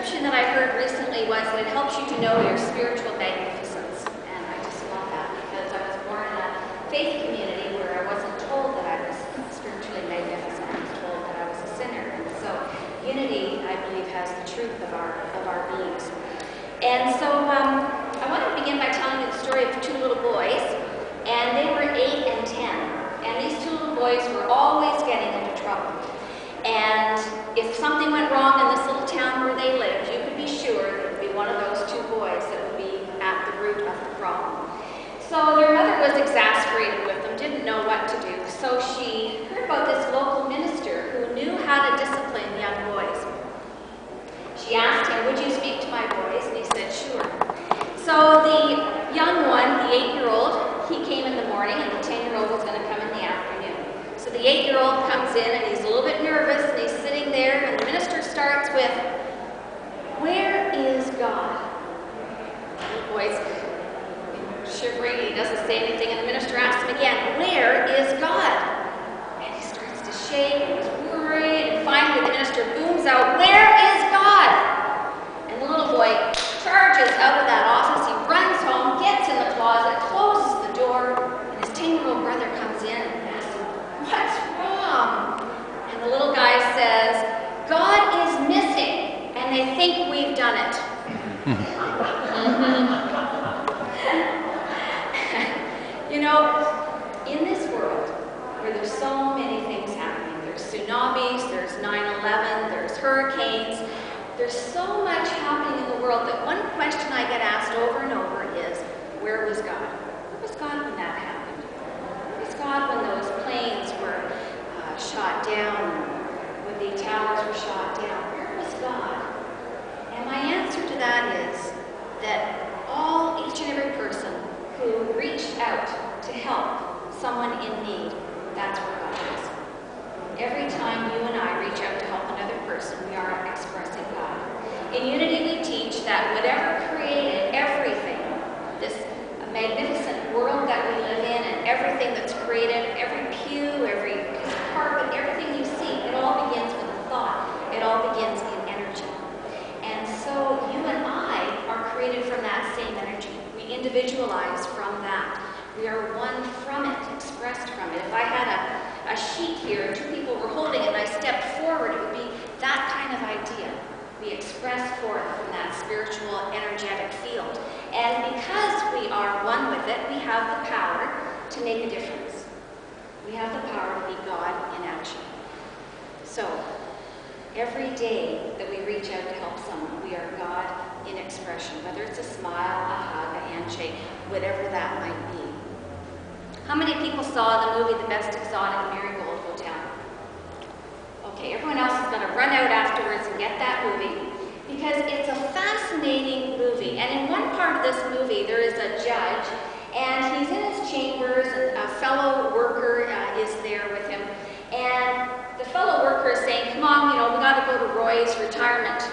description that I heard recently was that it helps you to know your spiritual magnificence. And I just love that because I was born in a faith community where I wasn't told that I was spiritually magnificent. I was told that I was a sinner. And so unity, I believe, has the truth of our beings. And so I wanted to begin by telling you the story of two little boys. And they were 8 and 10. And these two little boys were always getting into trouble. And if something went wrong in this little town where they lived, you could be sure that it would be one of those two boys that would be at the root of the problem. So their mother was exasperated with them, didn't know what to do. So she heard about this local minister who knew how to discipline young boys. She asked him, "Would you speak to my boys?" And he said, "Sure." So the young one, the 8-year-old, he came in the morning, and the 10-year-old was going to come in the afternoon. So the 8-year-old comes in, and he's a little bit nervous, and he's sitting there, and the minister starts with, "Where is God?" The boy's shivering, he doesn't say anything, and the minister asks him again, "Where is God?" And he starts to shake, and he's worried, and finally the minister booms out, "Where is God?" And the little boy charges out of that office, he runs home, gets in the closet, closes the door, and his 10-year-old brother comes in and asks him, "What's wrong?" And the little guy says, "God is missing, and they think we've done it." You know, in this world where there's so many things happening, there's tsunamis, there's 9/11, there's hurricanes, there's so much happening in the world that one question I get asked over and over is, where was God? Where was God when that happened? Where was God when those planes were shot down, when the towers were shot down? Where was God? And my answer to that is that each and every person who reached out to help someone in need, that's where God is. Every time you and I reach out to help another person, we are expressing God. In Unity, we teach that whatever created everything, this magnificent world that we live in, and everything that's created, every pew, every piece of carpet, everything you see, it all begins with a thought. It all begins in energy. And so you and I are created from that same energy. We individualize from that. We are one from it, expressed from it. If I had a sheet here and two people were holding it and I stepped forward, it would be that kind of idea. We express forth from that spiritual, energetic field. And because we are one with it, we have the power to make a difference. We have the power to be God in action. So, every day that we reach out to help someone, we are God in expression, whether it's a smile, a hug, a handshake, whatever that might be. How many people saw the movie The Best Exotic Marigold Hotel? Okay, everyone else is going to run out afterwards and get that movie because it's a fascinating movie. And in one part of this movie, there is a judge, and he's in his chambers, and a fellow worker is there with him. And the fellow worker is saying, "Come on, we got to go to Roy's retirement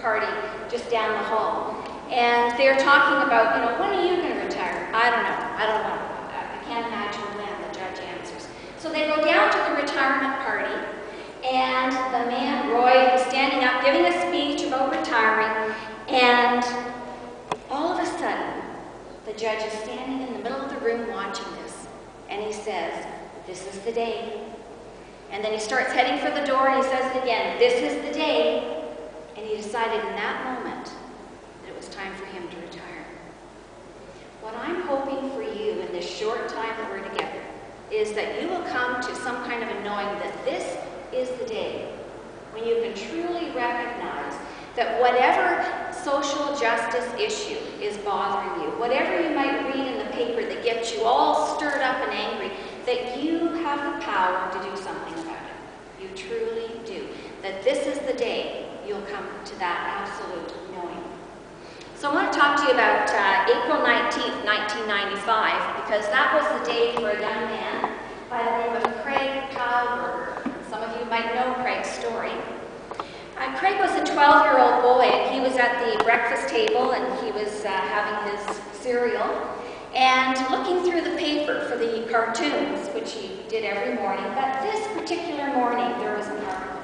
party just down the hall." And they're talking about, when are you going to retire? I don't know. I can't imagine when, the judge answers. So they go down to the retirement party, and the man, Roy, is standing up giving a speech about retiring, and all of a sudden, the judge is standing in the middle of the room watching this, and he says, "This is the day." And then he starts heading for the door, and he says it again, "This is the day." And he decided in that moment that it was time for him to retire. What I'm hoping for you in this short time that we're together is that you will come to some kind of a knowing that this is the day when you can truly recognize that whatever social justice issue is bothering you, whatever you might read in the paper that gets you all stirred up and angry, that you have the power to do something about it. You truly do. That this is the day you'll come to that absolute knowing. So I want to talk to you about April 19th, 1995, because that was the day for a young man by the name of Craig Kyleberger. Some of you might know Craig's story. Craig was a 12-year-old boy, and he was at the breakfast table, and he was having his cereal, and looking through the paper for the cartoons, which he did every morning. But this particular morning, there was an article.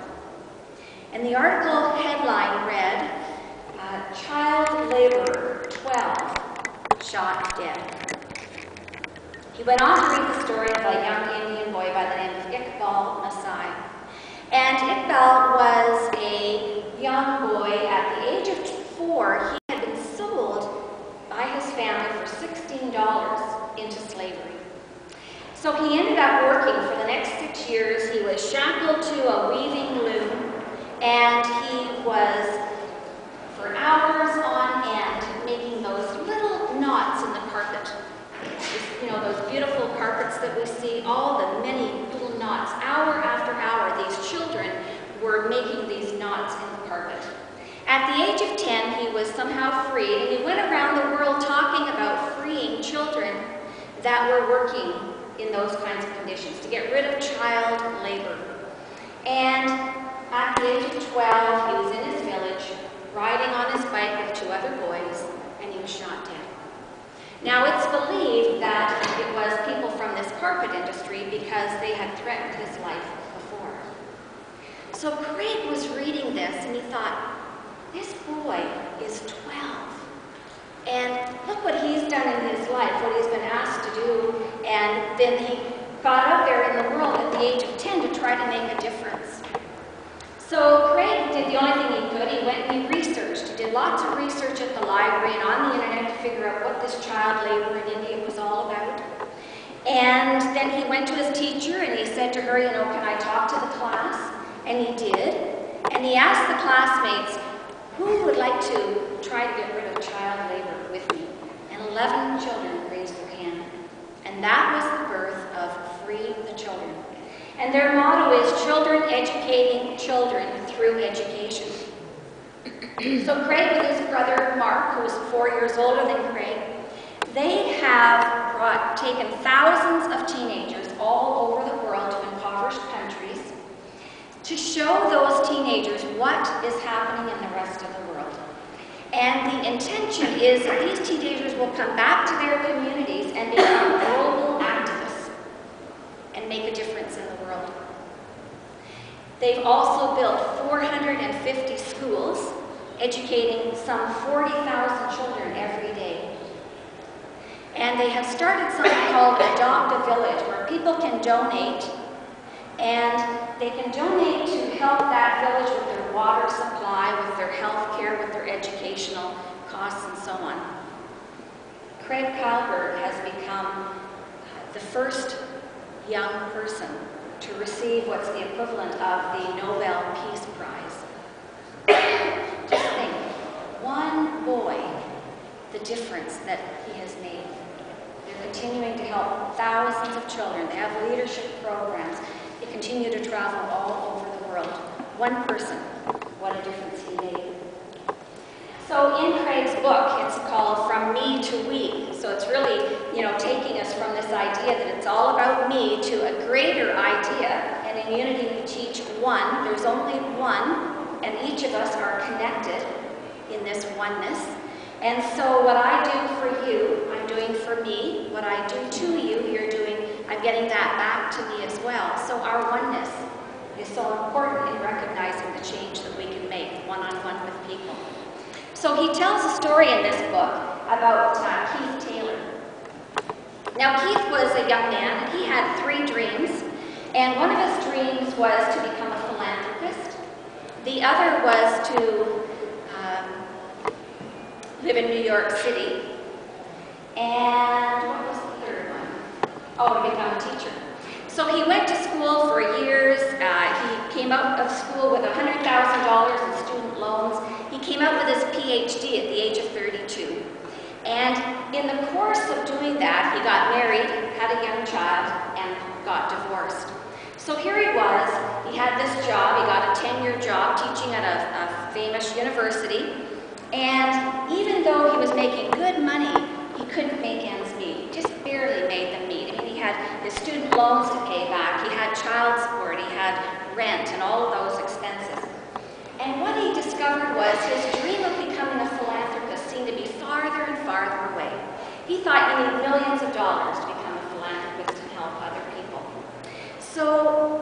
And the article headline read, went on to read the story of a young Indian boy by the name of Iqbal Masai. And Iqbal was a young boy at the age of 4. He had been sold by his family for $16 into slavery. So he ended up working for the next 6 years. He was shackled to a weaving loom, and he was, for hours on end, making those little knots in the carpet. You know, those beautiful carpets that we see, all the many little knots. Hour after hour, these children were making these knots in the carpet. At the age of 10, he was somehow freed, and he went around the world talking about freeing children that were working in those kinds of conditions, to get rid of child labor. And at the age of 12, he was in his village, riding on his bike with 2 other boys, and he was shot dead. Now, it's believed that it was people from this carpet industry because they had threatened his life before. So Craig was reading this, and he thought, this boy is 12. And look what he's done in his life, what he's been asked to do. And then he got out there in the world at the age of 10 to try to make a difference. So Craig did the only thing he could. He went and he researched. He did lots of research at the library and on the internet to figure out what this child labor in India was all about. And then he went to his teacher and he said to her, you know, can I talk to the class? And he did. And he asked the classmates, who would like to try to get rid of child labor with me? And 11 children raised their hand. And that was the birth of Free the Children. And their motto is children educating children through education. So Craig with his brother Mark, who was 4 years older than Craig, they have taken thousands of teenagers all over the world to impoverished countries to show those teenagers what is happening in the rest of the world. And the intention is that these teenagers will come back to their communities and become global activists and make a difference in the world. They've also built 450 schools, educating some 40,000 children every day. And they have started something called Adopt a Village, where people can donate, and they can donate to help that village with their water supply, with their health care, with their educational costs, and so on. Craig Kalberg has become the first young person to receive what's the equivalent of the Nobel Peace Prize. Just think, one boy, the difference that he has made. They're continuing to help thousands of children. They have leadership programs. They continue to travel all over the world. One person, what a difference he made. So in Craig's book, it's called From Me to We. So it's really, taking us from this idea that it's all about me to a greater idea. And in Unity we teach one. There's only one, and each of us are connected in this oneness. And so what I do for you, I'm doing for me. What I do to you, I'm getting that back to me as well. So our oneness is so important in recognizing the change that we can make one-on-one with people. So he tells a story in this book about Keith Taylor. Now Keith was a young man, and he had 3 dreams. And one of his dreams was to become a philanthropist. The other was to live in New York City. And what was the third one? Oh, to become a teacher. So he went to school for years. He came out of school with $100,000 in student loans. He came out with his PhD at the age of 32. And in the course of doing that, he got married, had a young child, and got divorced. So here he was. He had this job. He got a 10-year job teaching at a famous university. And even though he was making good money, he couldn't make ends meet. He just barely made them meet. I mean, he had his student loans to pay back. He had child support. He had rent and all of those expenses. And what he discovered was his dream of becoming a philanthropist seemed to be farther and farther away. He thought you need millions of dollars to become a philanthropist and help other people. So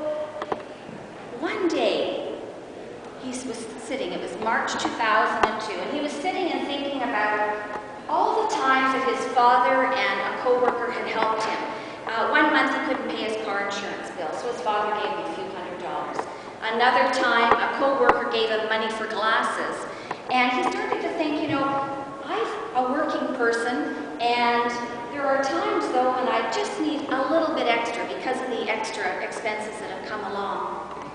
one day, he was sitting, it was March 2002, and he was sitting and thinking about all the times that his father and a co-worker had helped him. One month he couldn't pay his car insurance bill, so his father gave him a few $100s. Another time, a co-worker gave him money for glasses. And he started to think, you know, I'm a working person, and there are times, though, when I just need a little bit extra because of the extra expenses that have come along.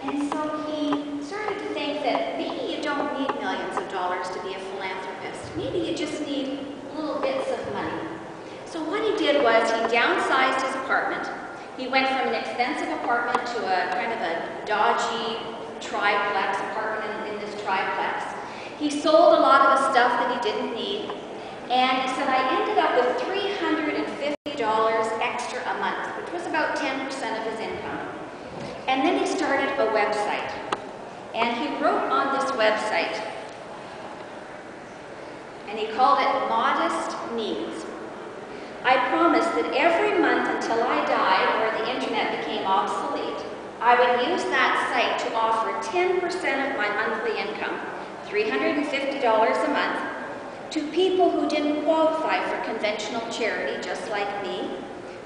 And so he started to think that maybe you don't need millions of dollars to be a philanthropist. Maybe you just need little bits of money. So what he did was he downsized his apartment. He went from an expensive apartment to a kind of a dodgy triplex apartment in this triplex. He sold a lot of the stuff that he didn't need. And he said, I ended up with $350 extra a month, which was about 10% of his income. And then he started a website. And he wrote on this website, and he called it Modest Needs. I promised that every month until I died or the internet became obsolete, I would use that site to offer 10% of my monthly income, $350 a month, to people who didn't qualify for conventional charity, just like me,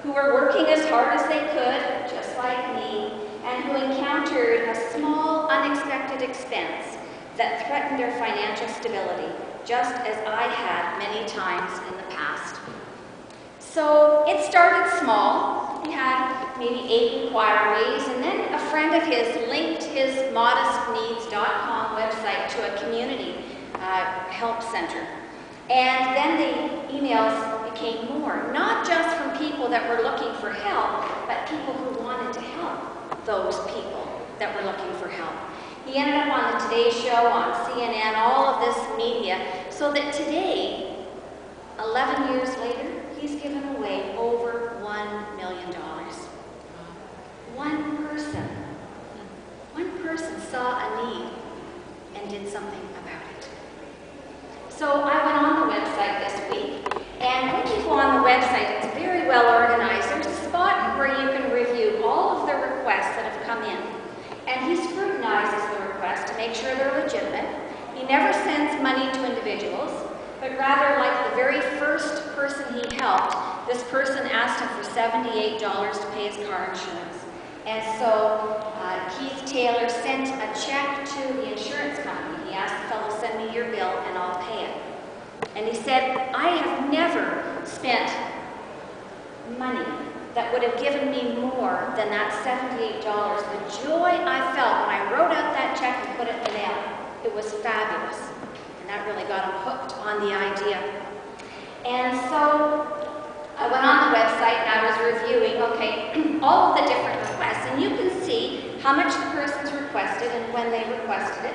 who were working as hard as they could, just like me, and who encountered a small, unexpected expense that threatened their financial stability, just as I had many times in the past. So it started small. He had maybe 8 inquiries, and then a friend of his linked his modestneeds.com website to a community help center. And then the emails became more, not just from people that were looking for help, but people who wanted to help those people that were looking for help. He ended up on the Today Show, on CNN, all of this media, so that today, 11 years later, he's given away over $1 million. One person saw a need and did something about it. So I went on the website this week, and when you go on the website, it's very well organized. There's a spot where you can review all of the requests that have come in. And he scrutinizes the requests to make sure they're legitimate. He never sends money to individuals, but rather, like the very first person he helped, this person asked him for $78 to pay his car insurance. And so Keith Taylor sent a check to the insurance company. He asked the fellow, send me your bill and I'll pay it. And he said, I have never spent money that would have given me more than that $78. The joy I felt when I wrote out that check and put it in the mail, it was fabulous. And that really got him hooked on the idea. And so I went on the website and I was reviewing, okay, all of the different requests. And you can see how much the person's requested and when they requested it,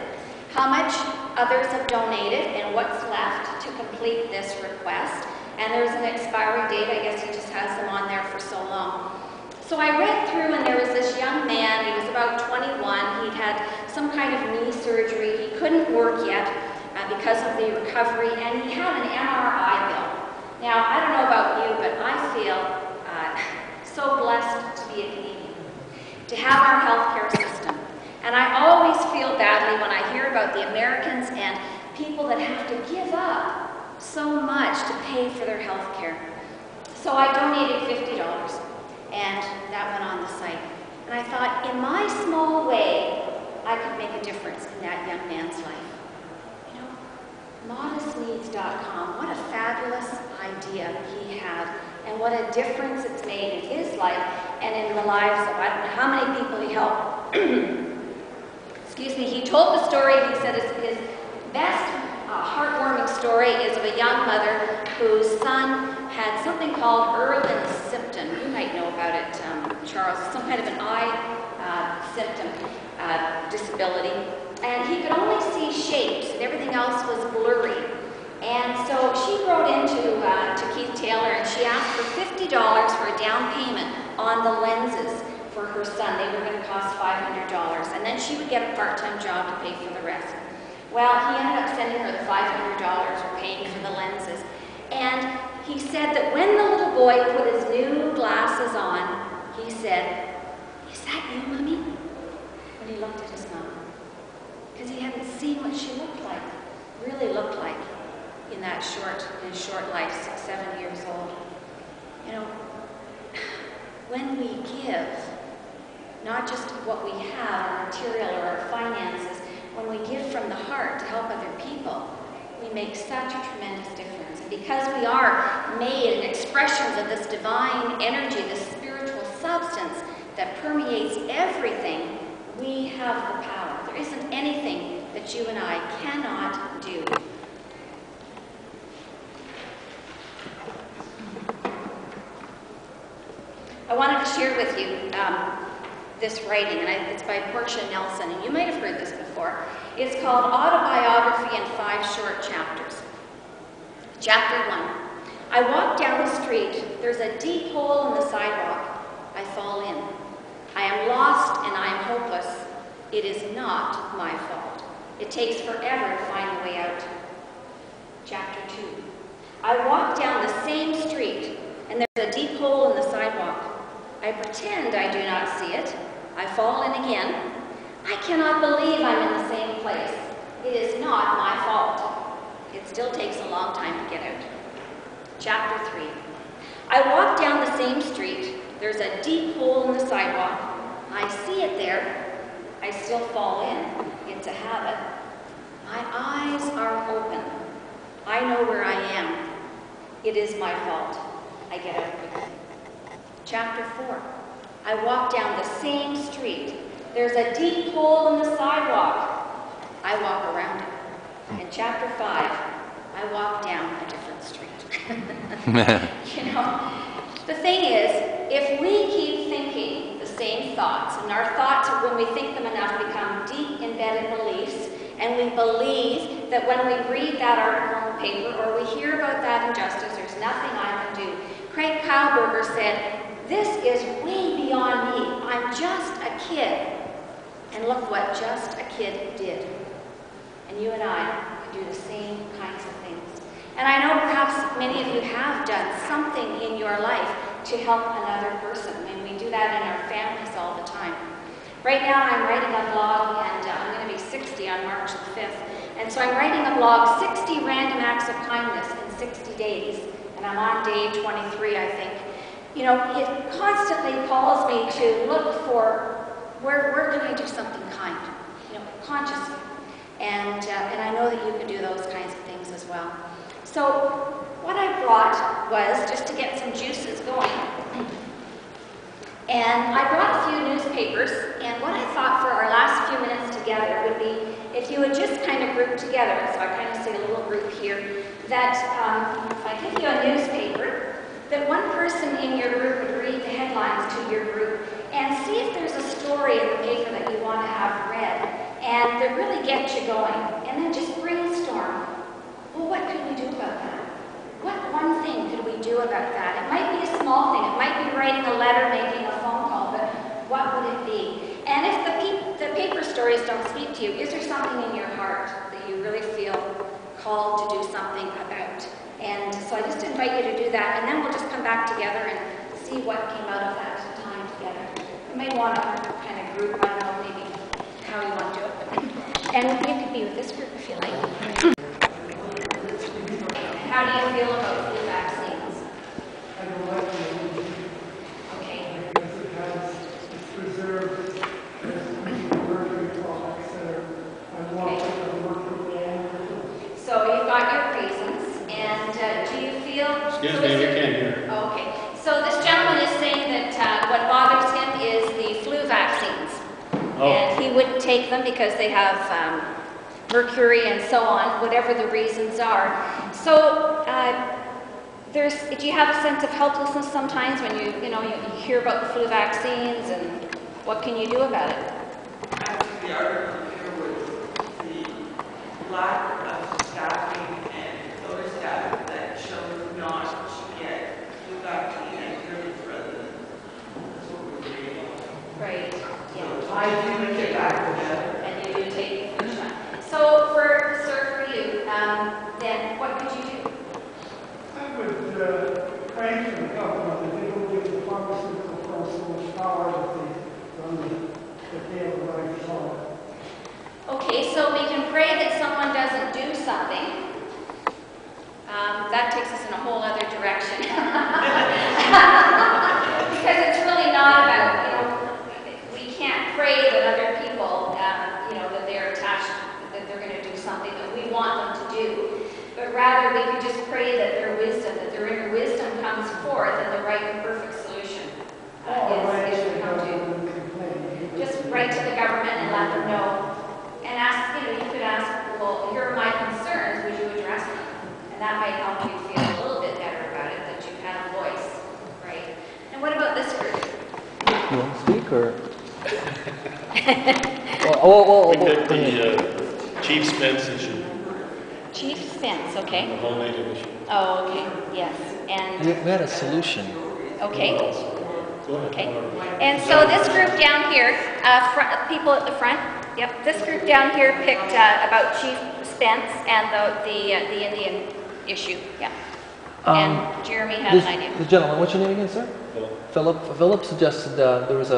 how much others have donated and what's left to complete this request. And there's an expiry date. I guess he just has them on there for so long. So I read through, and there was this young man. He was about 21. He'd had some kind of knee surgery. He couldn't work yet because of the recovery, and he had an MRI bill. Now, I don't know about you, but I feel so blessed to be a Canadian, to have our healthcare system. And I always feel badly when I hear about the Americans and people that have to give up so much to pay for their health care. So I donated $50, and that went on the site. And I thought, in my small way, I could make a difference in that young man's life. You know, modestneeds.com, what a fabulous idea he had, and what a difference it's made in his life and in the lives of, I don't know how many people he helped. Excuse me, he told the story, he said his best heartwarming story is of a young mother whose son had something called Irwin's symptom. You might know about it, Charles. Some kind of an eye symptom, disability. And he could only see shapes, and everything else was blurry. And so she wrote into to Keith Taylor, and she asked for $50 for a down payment on the lenses for her son. They were going to cost $500, and then she would get a part-time job to pay for the rest. Well, he ended up sending her the $500 for paying for the lenses. And he said that when the little boy put his new glasses on, he said, "Is that you, Mommy?" When he looked at his mom. Because he hadn't seen what she looked like, really looked like, in his short life, 6, 7 years old. You know, when we give, not just what we have, our material or our finances, when we give from the heart to help other people, we make such a tremendous difference. And because we are made in expressions of this divine energy, this spiritual substance that permeates everything, we have the power. There isn't anything that you and I cannot do. I wanted to share with you this writing, and it's by Portia Nelson, and you might have heard this before. It's called Autobiography in 5 Short Chapters. Chapter 1. I walk down the street. There's a deep hole in the sidewalk. I fall in. I am lost and I am hopeless. It is not my fault. It takes forever to find the way out. Chapter 2. I walk down the same street, and there's a deep hole in the sidewalk. I pretend I do not see it. I fall in again. I cannot believe I'm in the same place. It is not my fault. It still takes a long time to get out. Chapter 3. I walk down the same street. There's a deep hole in the sidewalk. I see it there. I still fall in. It's a habit. My eyes are open. I know where I am. It is my fault. I get out quickly. Chapter 4. I walk down the same street. There's a deep hole in the sidewalk. I walk around it. And chapter 5, I walk down a different street. You know, the thing is, if we keep thinking the same thoughts, and our thoughts, when we think them enough, become deep embedded beliefs, and we believe that when we read that article in the paper or we hear about that injustice, there's nothing I can do. Craig Powberger said, "This is way beyond me. I'm just a kid." And look what just a kid did. And you and I can do the same kinds of things. And I know perhaps many of you have done something in your life to help another person. And we do that in our families all the time. Right now I'm writing a blog, and I'm going to be 60 on March the 5th. And so I'm writing a blog, 60 Random Acts of Kindness in 60 days. And I'm on day 23, I think. You know, it constantly calls me to look for where can I do something kind, you know, consciously. And I know that you can do those kinds of things as well. So what I brought was, just to get some juices going, and I brought a few newspapers, and what I thought for our last few minutes together would be if you would just kind of group together, so I kind of say a little group here, that if I give you a newspaper, that one person in your group would read the headlines to your group and see if there's a story in the paper that you want to have read, and that really gets you going, and then just brainstorm. Well, what could we do about that? What one thing could we do about that? It might be a small thing. It might be writing a letter, making a phone call, but what would it be? And if the paper stories don't speak to you, is there something in your heart that you really feel called to do something about? And so I just invite you to do that, and then we'll just come back together and see what came out of that time together. You may want to kind of group, I don't know, maybe how you want to do it. And you could be with this group if you like. How do you feel about flu vaccines? I don't like it. Okay. Because it's preserved as mercury products that are So you've got your reasons, and do you feel... Excuse me, we can't hear. Okay. So this gentleman is saying that what bothers him is the flu vaccines. Oh. And he wouldn't take them because they have mercury and so on, whatever the reasons are. So do you have a sense of helplessness sometimes when you hear about the flu vaccines, and what can you do about it? I think the article here was the lack of staffing and those staff that chose not to get flu vaccine and service residents. That's what we're reading. Right. Yeah. I do get back to that. And you do take the shot. So for you, then what could you do? I would pray for the government that they don't give the pharmaceutical firms so much power that they have the right to solve. Okay, so we can pray that someone doesn't do but rather we could just pray that their wisdom, that their inner wisdom comes forth and the right and perfect solution is to come to. Just write to the government and let them know. And ask, you could ask, well, here are my concerns, would you address them? And that might help you feel a little bit better about it, that you've had a voice, right? And what about this group? You want to speak, or? We picked the Chief Spence issue, Chief Spence, the okay. whole native issue. Oh, okay, yes. We And, had a solution. okay, Go ahead. okay. And so this group down here, people at the front, yep, this group down here picked about Chief Spence and the Indian issue, yeah. And Jeremy had an idea. The gentleman, what's your name again, sir? Phil. Philip suggested there was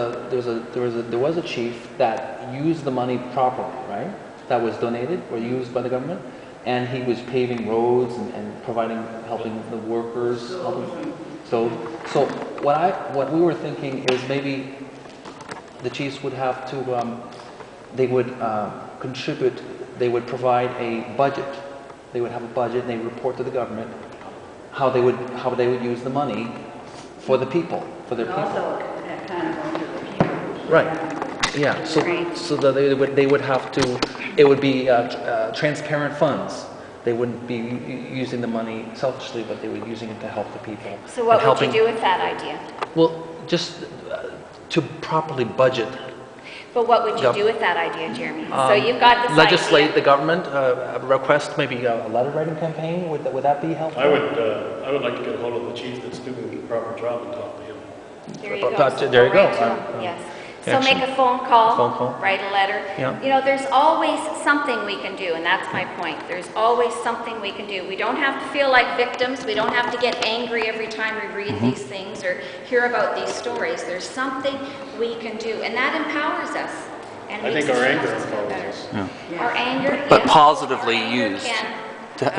a chief that used the money properly, right? That was donated or used by the government, and he was paving roads and helping the workers. So what we were thinking is maybe the chiefs would have to they would contribute. They would provide a budget. They would have a budget, and they would report to the government how they would use the money for the people, for their people. Also, kind of going to the people. Right. Yeah. So Right. so that they would have to. It would be transparent funds. They wouldn't be using the money selfishly, but they would be using it to help the people. So what And would you helping- do with that idea? Well, just to properly budget. But what would you Yep. do with that idea, Jeremy? So you've got this legislate idea. the government, request maybe a letter writing campaign. Would that be helpful? I would like to get a hold of the chief that's doing the proper job and talk to him. There you go. So There you go go. right to him, yes. So excellent. make a phone call, Phone call. write a letter. Yeah. There's always something we can do, and that's my point. There's always something we can do. We don't have to feel like victims. We don't have to get angry every time we read these things or hear about these stories. There's something we can do, and that empowers us. And I makes think our us anger feel empowers better. us. Our anger, But yes. positively Our anger used can,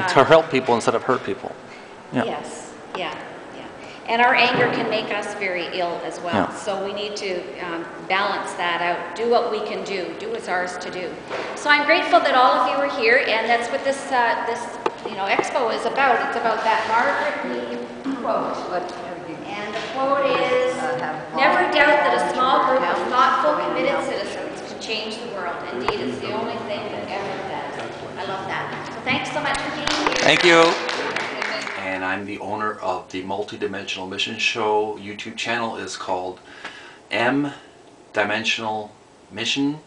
to help people instead of hurt people. Yeah. Yes, yeah. And our anger can make us very ill as well. Yeah. So we need to balance that out. Do what we can do. Do what's ours to do. So I'm grateful that all of you are here, and that's what this expo is about. It's about that Margaret Mead quote. And the quote is, "Never doubt that a small group of thoughtful, committed citizens can change the world. Indeed, it's the only thing that ever does." I love that. So thanks so much for being here. Thank you. And I'm the owner of the Multidimensional Mission Show. YouTube channel is called M-Dimensional Mission.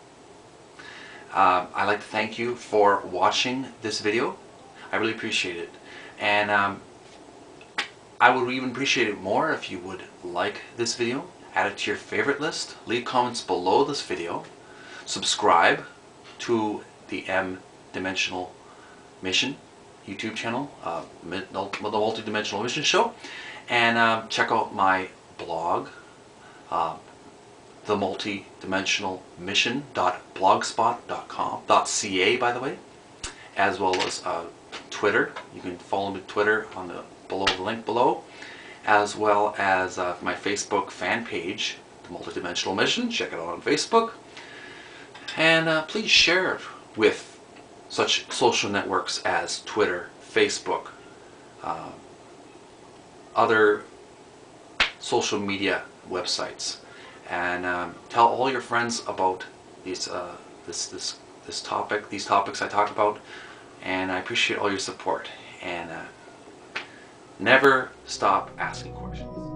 I'd like to thank you for watching this video. I really appreciate it. And I would even appreciate it more if you would like this video, add it to your favorite list, leave comments below this video, subscribe to the M-Dimensional Mission YouTube channel, the Multidimensional Mission Show, and check out my blog, the Multidimensional Mission.blogspot.com.ca, by the way, as well as Twitter. You can follow me on Twitter on the link below, as well as my Facebook fan page, the Multidimensional Mission. Check it out on Facebook, and please share it with such social networks as Twitter, Facebook, other social media websites, and tell all your friends about these these topics I talked about. And I appreciate all your support, and never stop asking questions.